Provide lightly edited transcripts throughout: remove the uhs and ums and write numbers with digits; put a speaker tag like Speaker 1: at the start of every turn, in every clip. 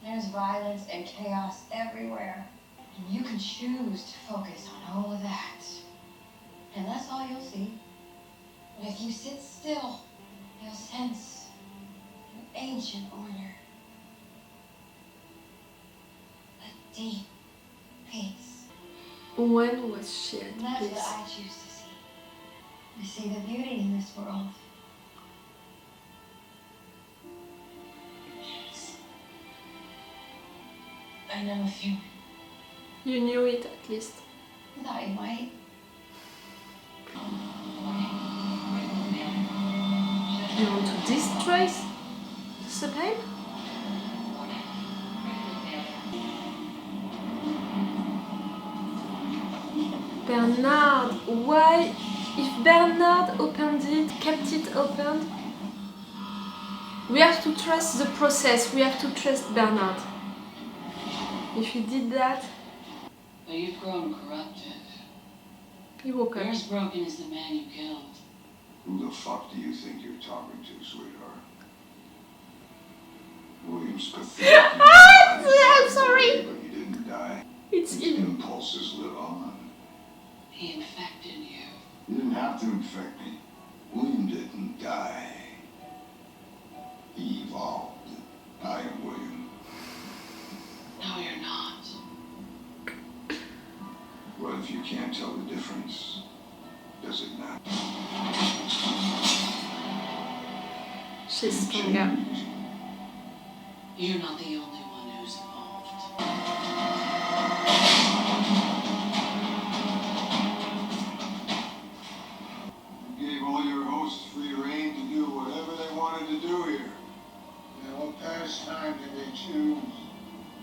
Speaker 1: There's violence and chaos everywhere. And you can choose to focus on all of that. And that's all you'll see. But if you sit still, you'll sense an ancient order. A deep peace.
Speaker 2: When was she at
Speaker 1: And that's
Speaker 2: peace?
Speaker 1: what I choose to see. I see the beauty in this world. Yes. I know a few.
Speaker 2: You knew it at least.
Speaker 1: I thought you might.
Speaker 2: You want to destroy the Sublime? Bernard, why? If Bernard opened it, kept it open, we have to trust the process, we have to trust Bernard. If he did that,
Speaker 3: But you've grown corrupted.
Speaker 2: he woke up.
Speaker 3: You're as broken as the man you killed.
Speaker 4: Who the fuck do you think you're talking to, sweetheart? William's pathetic.
Speaker 2: I'm sorry.
Speaker 4: But you didn't die.
Speaker 2: It's
Speaker 4: His
Speaker 2: him.
Speaker 4: impulses live on.
Speaker 3: He infected you.
Speaker 4: You didn't have to infect me. William didn't die. He evolved. I am William.
Speaker 3: No, you're not.
Speaker 4: What if you can't tell the difference? Does it matter?
Speaker 2: She's stronger.
Speaker 3: You're not the only one who's evolved.
Speaker 4: You gave all your hosts free rein to do whatever they wanted to do here. Now, what pastime did they choose?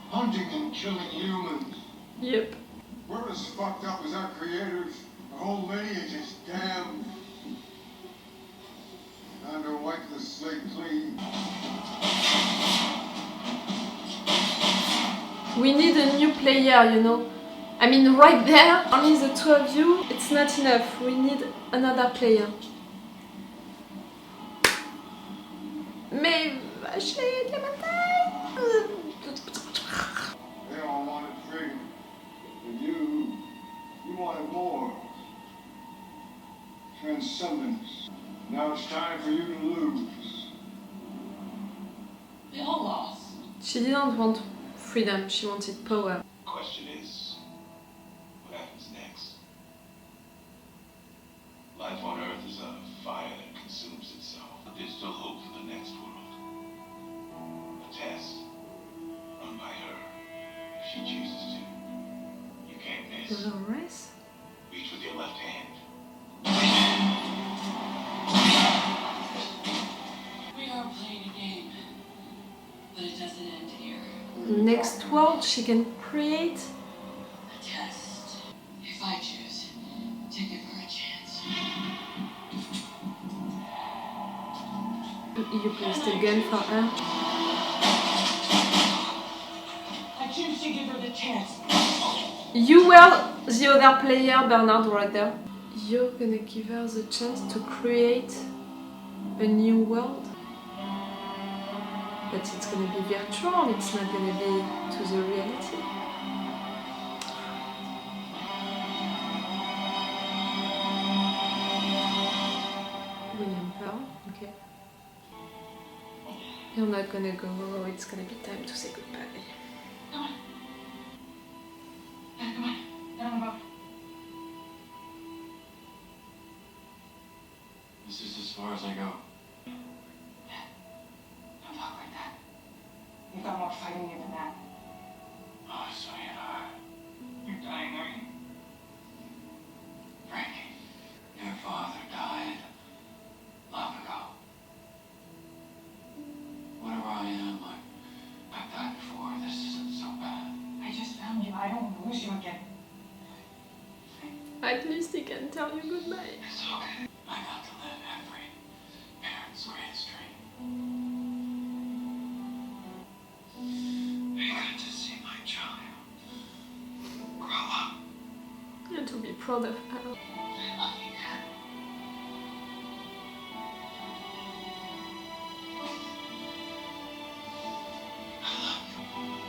Speaker 4: Hunting and killing humans.
Speaker 2: Yep.
Speaker 4: We're as fucked up as our creators. The whole lineage is damned. Time to wipe the slate clean.
Speaker 2: We need a new player, you know. I mean, right there, only the two of you, it's not enough. We need another player. Mais vache, Clémentine!
Speaker 4: They all wanted freedom. But you wanted more. Transcendence. Now it's time for you to lose.
Speaker 3: They all lost.
Speaker 2: She didn't want freedom, she wanted power.
Speaker 5: Question is, what happens next? Life on Earth is a fire that consumes itself. But there's still hope for the next world. A test run by her, if she chooses to. You can't miss.
Speaker 2: Dolores?
Speaker 5: Reach with your left hand.
Speaker 3: We are playing a game, but it doesn't end here.
Speaker 2: Next world she can create.
Speaker 3: A test. If I choose to give her a chance.
Speaker 2: You placed a gun for her.
Speaker 3: I choose to give her the chance.
Speaker 2: You were the other player, Bernard, right there. You're gonna give her the chance to create a new world. But it's gonna be virtual, it's not gonna be to the reality. William Pearl, okay. You're not gonna go, it's gonna be time to say goodbye.
Speaker 3: Come on. Come on. Get on the boat.
Speaker 5: This is as far as I go.
Speaker 3: Don't talk like that. You've got more fight in you than that.
Speaker 5: Oh, sweetheart. You're dying, are you? Frankie, your father died long ago. Whatever I am, I've died before. This isn't so bad.
Speaker 3: I just found you. I don't lose you again.
Speaker 2: At least he can tell you goodbye.
Speaker 5: It's okay. I got to live every parent's greatest dream. I got to see my child grow up.
Speaker 2: And to be proud of her.
Speaker 5: I love you. I love you.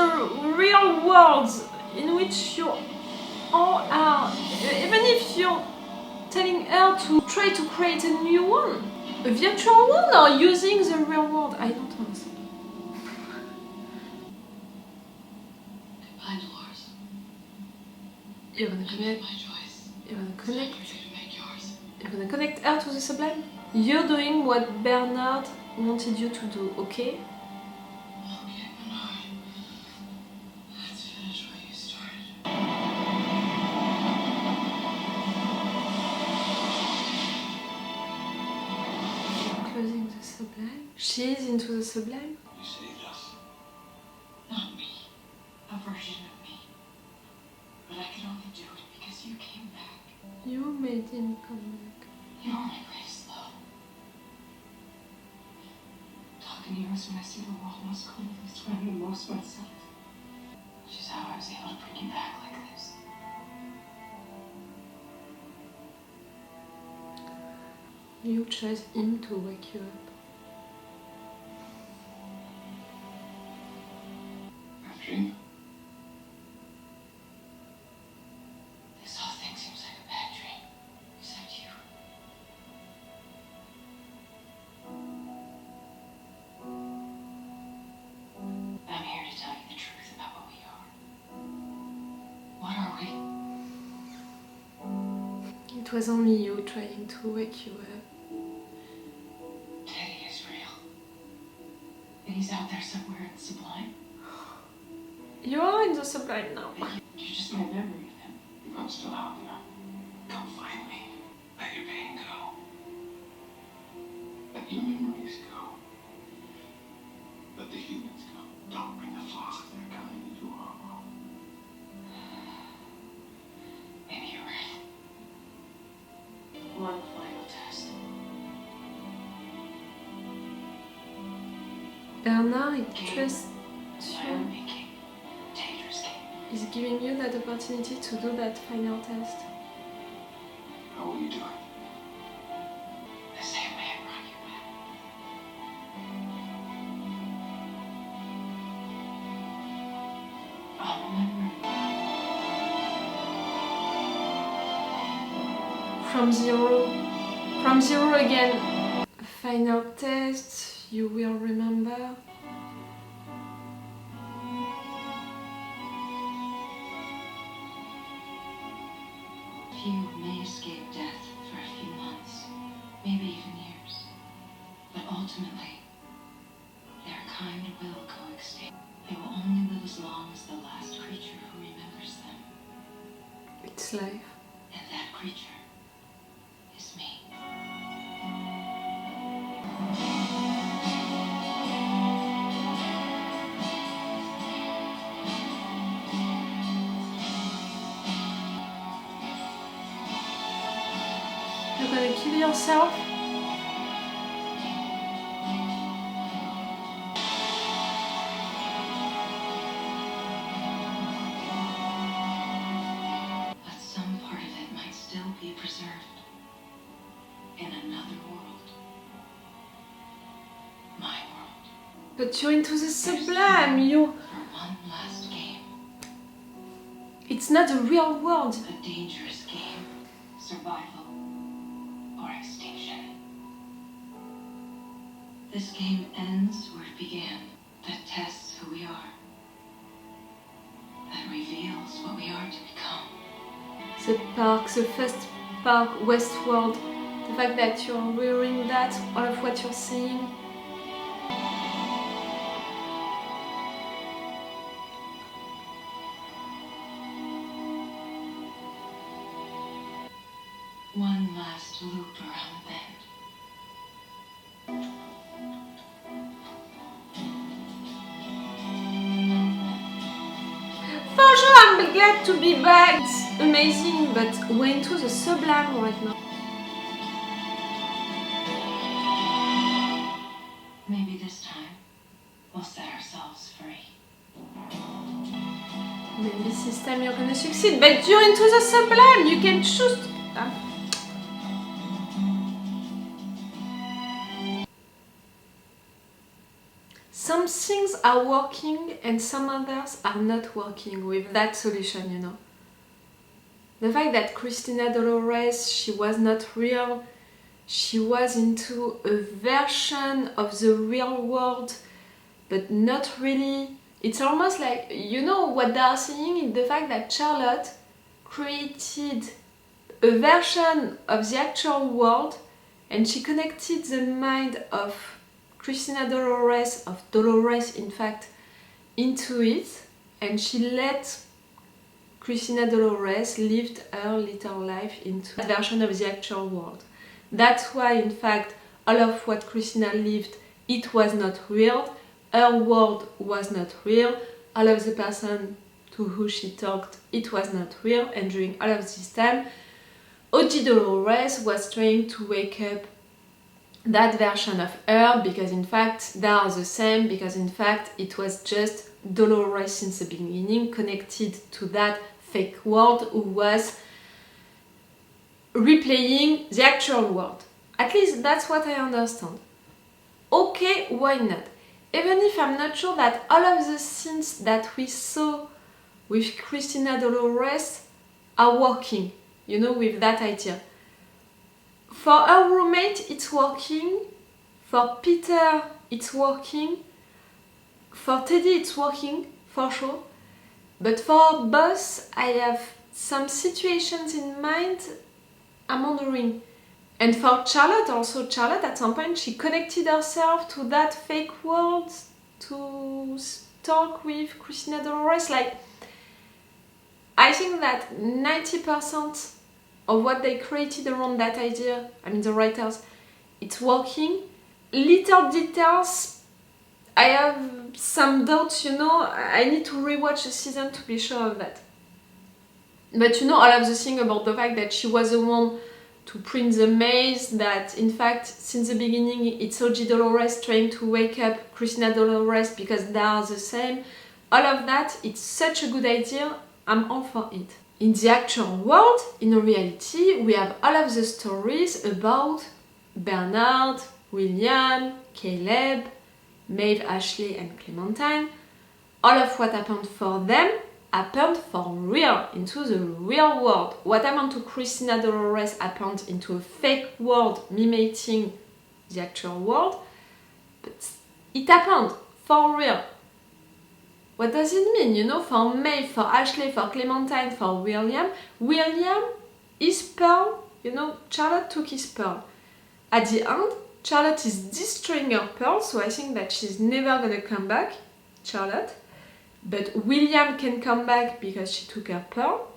Speaker 2: a real world in which you all are, even if you're telling her to try to create a new one, a virtual one, or using the real world, I don't understand.
Speaker 3: Goodbye, Dolores.
Speaker 2: You're gonna
Speaker 3: I made
Speaker 2: connect.
Speaker 3: my choice.
Speaker 2: You're gonna
Speaker 3: It's time
Speaker 2: connect.
Speaker 3: for you to make yours.
Speaker 2: You're gonna connect her to the Sublime. You're doing what Bernard wanted you to do, okay?
Speaker 3: Okay, Bernard. Let's finish what you started.
Speaker 2: Closing the Sublime. She is into the Sublime.
Speaker 5: You saved us.
Speaker 3: Not me. A version of me. But I could only do it because you came back.
Speaker 2: You made him come back.
Speaker 3: You're my greatest love. Talking to you is when I see the world most clearly. It's when I'm the most myself. Which is how I was able to bring you back like this.
Speaker 2: You chose him to wake you up.
Speaker 5: A dream?
Speaker 3: This whole thing seems like a bad dream. Except you. I'm here to tell you the truth about what we are. What are we?
Speaker 2: It was only you trying to wake you up.
Speaker 3: Teddy is real. And he's out there somewhere in Sublime.
Speaker 2: You are in the Sublime now.
Speaker 3: You're just my memory of him.
Speaker 5: If I'm still out there, come find me. Let your pain go. Let your memories go. Let the humans go. Don't bring the flaws of their kind into our world.
Speaker 3: Maybe you're right. One final test.
Speaker 2: Bernard, it trusts
Speaker 3: My
Speaker 2: you.
Speaker 3: own making. Dangerous game.
Speaker 2: Is giving you that opportunity to do that final test.
Speaker 5: How will you do it?
Speaker 3: The same way I brought you back. I'll remember.
Speaker 2: From zero again. Final test, you will remember.
Speaker 3: Few may escape death for a few months, maybe even years. But ultimately, their kind will coexist. They will only live as long as the last creature who remembers them.
Speaker 2: It's life.
Speaker 3: And that creature is me.
Speaker 2: You're gonna kill yourself.
Speaker 3: But some part of it might still be preserved in another world. My world.
Speaker 2: But you're into the Sublime. You.
Speaker 3: For one last game.
Speaker 2: It's not a real world.
Speaker 3: A dangerous game. Survival or extinction. This game ends where it began. That tests who we are. That reveals what we are to become.
Speaker 2: The park, the first park, Westworld. The fact that you're wearing that, all of what you're seeing.
Speaker 3: One last loop around the bend.
Speaker 2: For sure, I'm glad to be back. It's amazing, but we're into the Sublime right now.
Speaker 3: Maybe this time we'll set ourselves free.
Speaker 2: Maybe this time you're gonna succeed, but you're into the Sublime. You can choose. some things are working and some others are not working with that solution, you know. The fact that Christina-Dolores, she was not real, she was into a version of the real world, but not really. It's almost like, you know, what they are saying is the fact that Charlotte created a version of the actual world and she connected the mind of Christina-Dolores, of Dolores in fact, into it, and she let Christina-Dolores lived her little life into that version of the actual world. That's why in fact all of what Christina lived, it was not real, her world was not real, all of the person to who she talked, it was not real, and during all of this time OG Dolores was trying to wake up that version of her, because in fact they are the same, because in fact it was just Dolores since the beginning connected to that fake world who was replaying the actual world. At least that's what I understand. Okay, why not? Even if I'm not sure that all of the scenes that we saw with Christina-Dolores are working, you know, with that idea. For her roommate, it's working. For Peter, it's working. For Teddy, it's working, for sure. But for our boss, I have some situations in mind I'm wondering. And for Charlotte also, Charlotte at some point, she connected herself to that fake world to talk with Christina-Dolores. Like, I think that 90% of what they created around that idea, I mean the writers, it's working. Little details, I have some doubts, you know, I need to rewatch the season to be sure of that. But you know, all of the thing about the fact that she was the one to print the maze, that in fact since the beginning it's OG Dolores trying to wake up Christina-Dolores because they are the same, all of that, it's such a good idea, I'm all for it. In the actual world, in reality, we have all of the stories about Bernard, William, Caleb, Maeve, Ashley and Clementine. All of what happened for them happened for real, into the real world. What happened to Christina-Dolores happened into a fake world mimicking the actual world, but it happened for real. What does it mean? You know, for Maeve, for Ashley, for Clementine, for William. William, his pearl, you know, Charlotte took his pearl. At the end, Charlotte is destroying her pearl, so I think that she's never gonna come back, Charlotte. But William can come back because she took her pearl.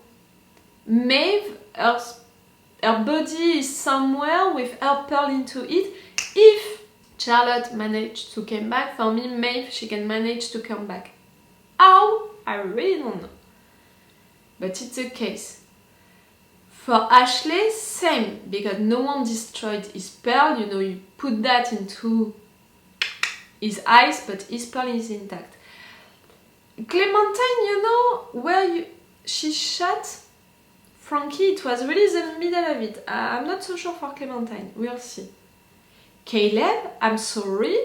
Speaker 2: Maeve, her body is somewhere with her pearl into it. If Charlotte managed to come back, for me, Maeve, she can manage to come back. How? I really don't know. But it's the case. For Ashley, same, because no one destroyed his pearl. You know, you put that into his eyes, but his pearl is intact. Clementine, you know, where she shot Frankie, it was really the middle of it. I'm not so sure for Clementine, we'll see. Caleb, I'm sorry,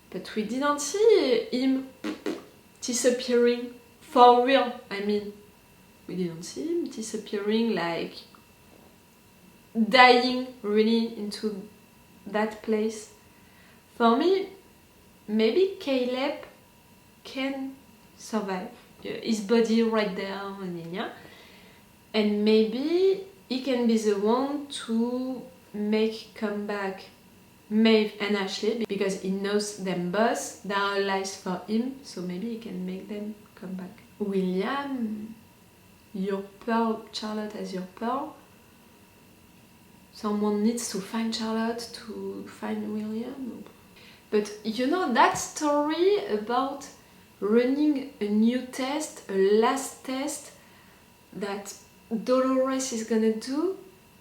Speaker 2: but we didn't see him disappearing for real. I mean, we didn't see him disappearing, like dying really into that place. For me, maybe Caleb can survive. His body right there, and maybe he can be the one to make come back Maeve and Ashley, because he knows them both, they are allies for him, so maybe he can make them come back. William, your pearl, Charlotte has your pearl. Someone needs to find Charlotte to find William. But you know, that story about running a new test, a last test that Dolores is gonna do,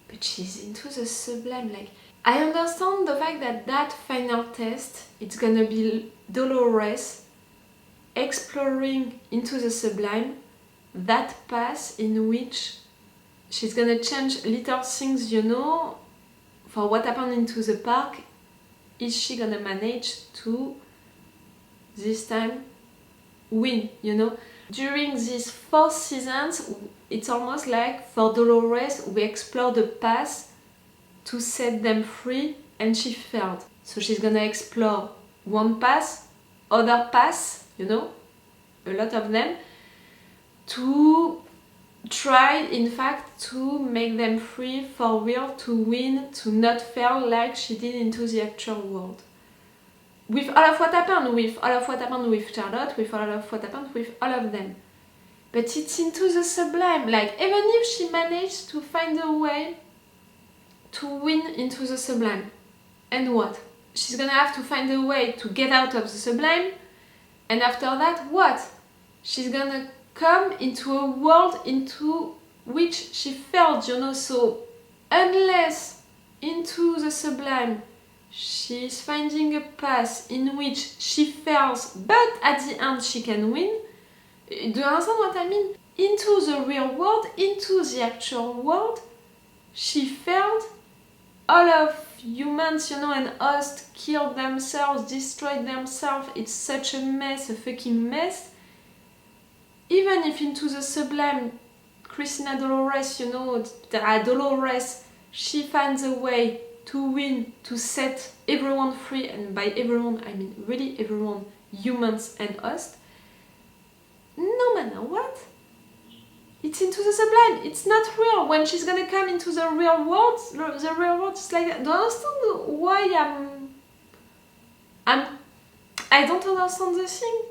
Speaker 2: but she's into the Sublime. Like, I understand the fact that that final test, it's gonna be Dolores exploring into the Sublime, that path in which she's gonna change little things, you know, for what happened into the park. Is she gonna manage to this time win, you know. During these 4 seasons, it's almost like for Dolores, we explore the past to set them free, and she failed. So she's gonna explore one path, other paths, you know, a lot of them, to try, in fact, to make them free for real, to win, to not fail like she did into the actual world. With all of what happened, with all of what happened with Charlotte, with all of what happened with all of them. But it's into the Sublime, like even if she managed to find a way to win into the Sublime, and what? She's gonna have to find a way to get out of the Sublime, and after that, what? She's gonna come into a world into which she failed, you know, so unless into the Sublime she's finding a path in which she fails, but at the end she can win. Do you understand what I mean? Into the real world, into the actual world, she failed. All of humans, you know, and hosts killed themselves, destroyed themselves. It's such a mess, a fucking mess. Even if into the Sublime, Christina-Dolores, you know, Dolores, she finds a way to win, to set everyone free, and by everyone I mean really everyone, humans and hosts. No matter what, it's into the Sublime. It's not real. When she's gonna come into the real world is like that. Do you understand why I don't understand the thing?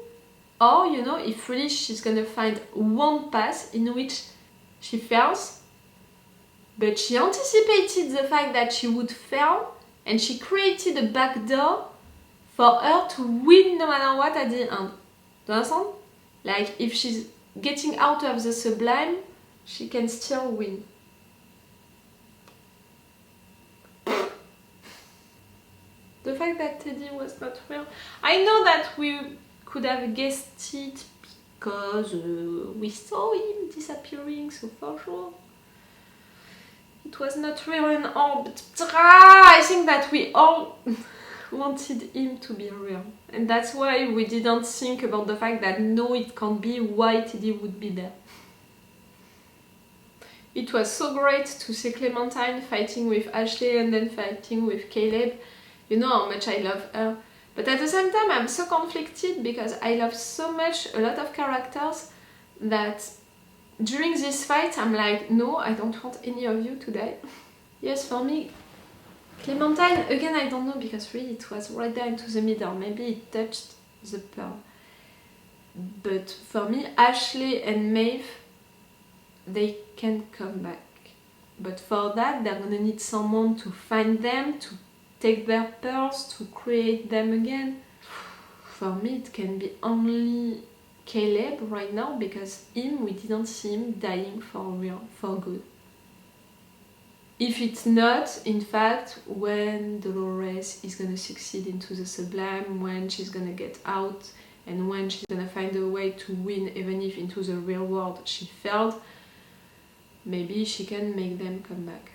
Speaker 2: Or, you know, if really she's gonna find one path in which she fails, but she anticipated the fact that she would fail, and she created a backdoor for her to win no matter what at the end. Do you understand? Like, if she's getting out of the Sublime, she can still win. The fact that Teddy was not real. I know that we could have guessed it because we saw him disappearing, so for sure it was not real and all, but I think that we all wanted him to be real, and that's why we didn't think about the fact that no, it can't be, why Teddy would be there. It was so great to see Clementine fighting with Ashley and then fighting with Caleb. You know how much I love her, but at the same time I'm so conflicted because I love so much a lot of characters that during this fight I'm like, no, I don't want any of you to die. Yes, for me, Clementine, again, I don't know, because really it was right there into the middle. Maybe it touched the pearl. But for me, Ashley and Maeve, they can come back. But for that, they're gonna need someone to find them, to take their pearls, to create them again. For me, it can be only Caleb right now, because we didn't see him dying for real, for good. If it's not, in fact, when Dolores is gonna succeed into the Sublime, when she's gonna get out, and when she's gonna find a way to win, even if into the real world she failed, maybe she can make them come back.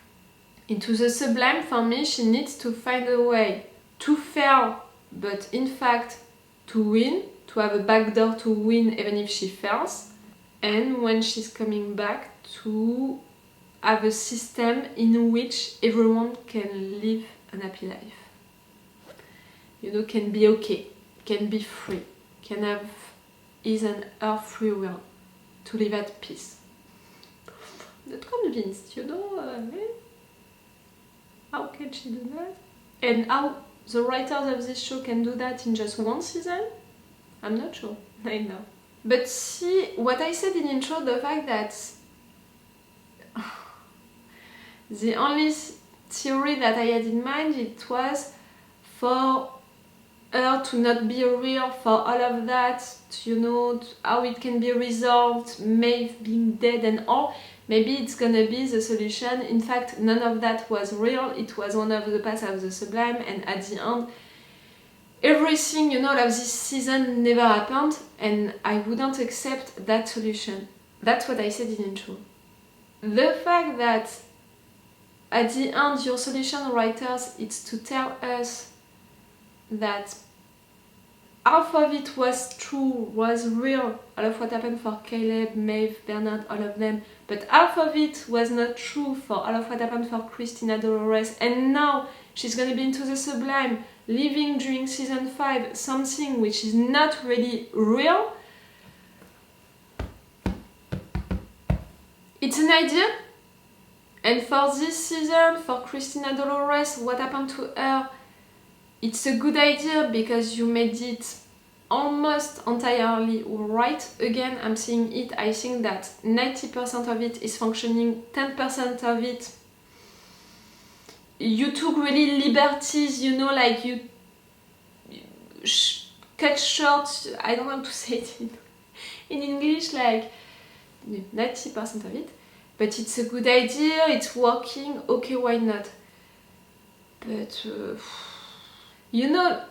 Speaker 2: Into the Sublime, for me, she needs to find a way to fail, but in fact to win, to have a backdoor to win even if she fails, and when she's coming back to have a system in which everyone can live an happy life. You know, can be okay, can be free, can have his and her free will to live at peace. Not convinced, you know, how can she do that? And how the writers of this show can do that in just one season? I'm not sure, I know. But see, what I said in intro, the fact that the only theory that I had in mind, it was for her to not be real, for all of that, you know, how it can be resolved, Maeve being dead and all. Maybe it's gonna be the solution. In fact, none of that was real, it was one of the paths of the Sublime, and at the end, everything, you know, of this season never happened, and I wouldn't accept that solution. That's what I said in intro. The fact that at the end, your solution, writers, it's to tell us that half of it was true, was real, all of what happened for Caleb, Maeve, Bernard, all of them, but half of it was not true for all of what happened for Christina-Dolores, and now she's gonna be into the Sublime, living during season 5 something which is not really real. It's an idea, and for this season, for Christina-Dolores, what happened to her, it's a good idea because you made it almost entirely right. Again, I'm saying it, I think that 90% of it is functioning, 10% of it you took really liberties, you know, like you cut short, I don't know how to say it in English, like 90% of it, but it's a good idea, it's working, okay, why not? But you know,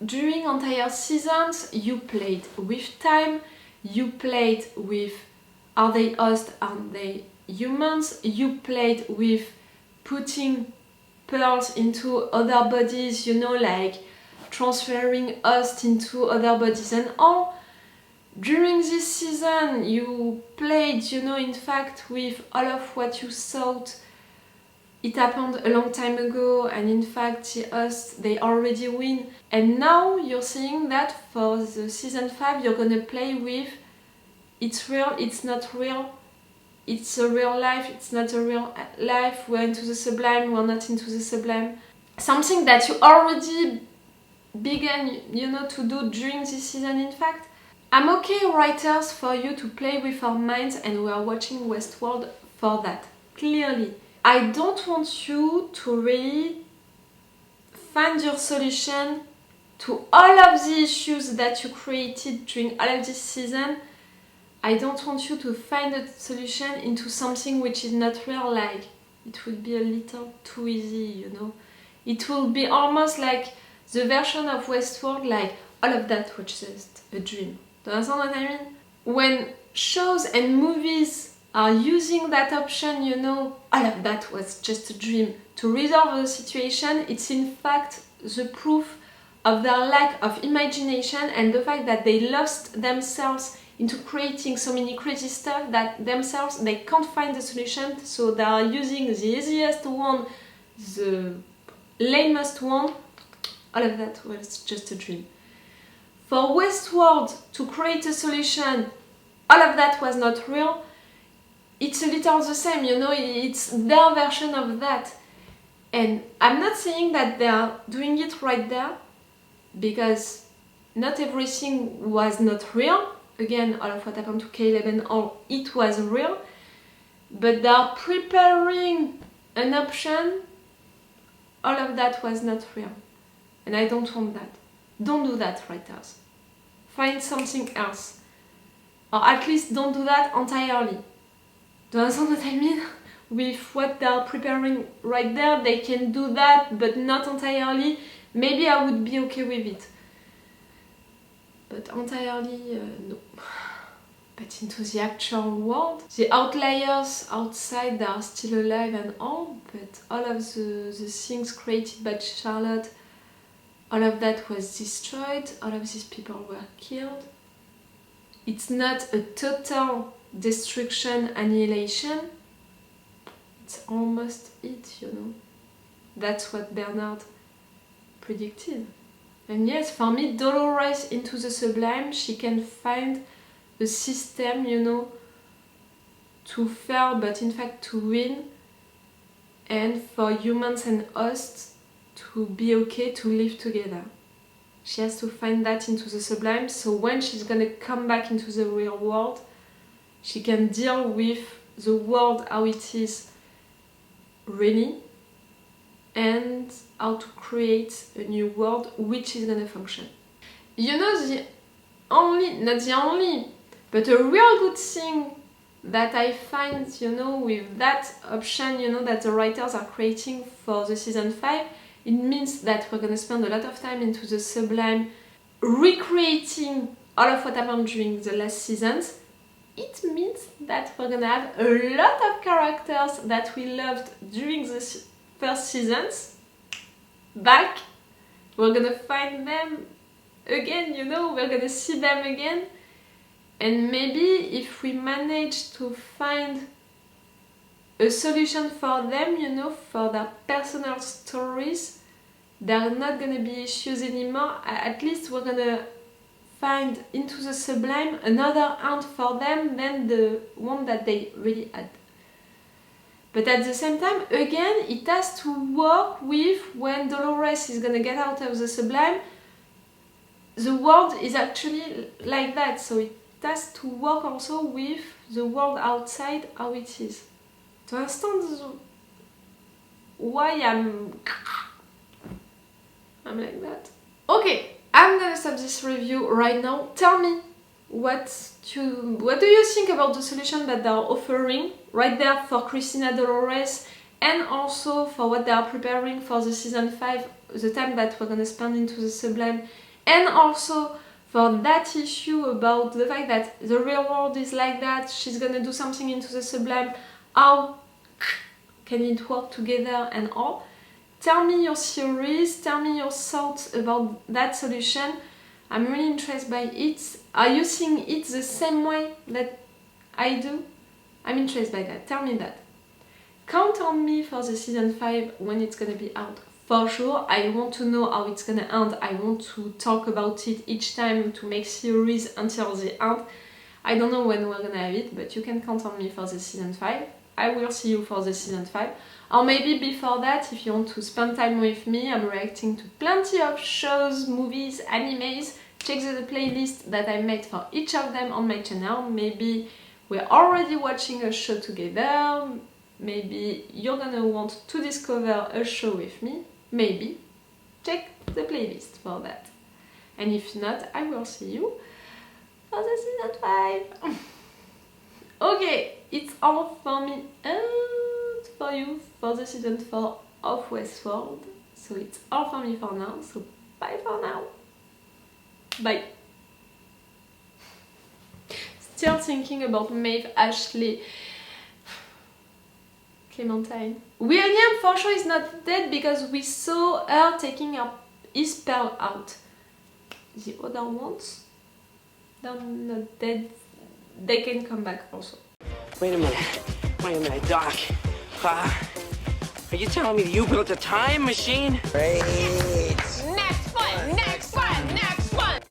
Speaker 2: during entire seasons you played with time, you played with are they hosts, are they humans, you played with putting pearls into other bodies, you know, like transferring hosts into other bodies and all. During this season you played, you know, in fact with all of what you thought it happened a long time ago, and in fact the hosts, they already win, and now you're saying that for the season 5 you're gonna play with it's real, it's not real, it's a real life, it's not a real life, we're into the Sublime, we're not into the Sublime. Something that you already began, you know, to do during this season. In fact, I'm okay, writers, for you to play with our minds, and we are watching Westworld for that, clearly. I don't want you to really find your solution to all of the issues that you created during all of this season. I don't want you to find a solution into something which is not real, like it would be a little too easy, you know. It will be almost like the version of Westworld, like all of that was just a dream. Do you understand what I mean? When shows and movies are using that option, you know, all of that was just a dream, to resolve the situation, it's in fact the proof of their lack of imagination and the fact that they lost themselves into creating so many crazy stuff that themselves they can't find the solution, so they are using the easiest one, the lamest one. All of that was just a dream. For Westworld to create a solution, all of that was not real. It's a little the same, you know, it's their version of that. And I'm not saying that they are doing it right there, because not everything was not real. Again, all of what happened to Caleb and all, it was real. But they are preparing an option, all of that was not real. And I don't want that. Don't do that, writers. Find something else. Or at least don't do that entirely. Do you understand what I mean? With what they are preparing right there, they can do that, but not entirely. Maybe I would be okay with it. But entirely, no. But into the actual world, the outliers outside, they are still alive and all, but all of the things created by Charlotte, all of that was destroyed, all of these people were killed. It's not a total destruction, annihilation. It's almost it, you know. That's what Bernard predicted. And yes, for me, Dolores into the Sublime, she can find a system, you know, to fail, but in fact to win, and for humans and hosts to be okay, to live together. She has to find that into the Sublime, so when she's gonna come back into the real world, she can deal with the world how it is really, and how to create a new world which is gonna function. You know, the only, not the only, but a real good thing that I find, you know, with that option, you know, that the writers are creating for the season 5, it means that we're gonna spend a lot of time into the Sublime recreating all of what happened during the last seasons. It means that we're gonna have a lot of characters that we loved during the first seasons back. We're gonna find them again, you know, we're gonna see them again. And maybe if we manage to find a solution for them, you know, for their personal stories, there are not gonna be issues anymore. At least we're gonna find into the Sublime another aunt for them than the one that they really had. But at the same time, again, it has to work with when Dolores is gonna get out of the Sublime. The world is actually like that, so it has to work also with the world outside, how it is. To understand why I'm like that. Okay, I'm gonna stop this review right now. Tell me what do you think about the solution that they are offering right there for Christina-Dolores, and also for what they are preparing for the season 5, the time that we're gonna spend into the Sublime, and also for that issue about the fact that the real world is like that, she's gonna do something into the Sublime, how can it work together and all. Tell me your theories, tell me your thoughts about that solution. I'm really interested by it. Are you seeing it the same way that I do? I'm interested by that, tell me that. Count on me for the season 5 when it's gonna be out. For sure, I want to know how it's gonna end. I want to talk about it each time, to make theories until the end. I don't know when we're gonna have it, but you can count on me for the season 5. I will see you for the season 5. Or maybe before that, if you want to spend time with me, I'm reacting to plenty of shows, movies, animes. Check the playlist that I made for each of them on my channel. Maybe we're already watching a show together. Maybe you're gonna want to discover a show with me. Maybe. Check the playlist for that. And if not, I will see you for the season 5. Okay, it's all for me and for you for the season 4 of Westworld. So it's all for me for now, so bye for now. Bye. Still thinking about Maeve, Ashley, Clementine. William for sure is not dead because we saw her taking his pearl out. The other ones, they're not dead. They can come back also.
Speaker 6: Wait a minute, Doc. Are you telling me that you built a time machine?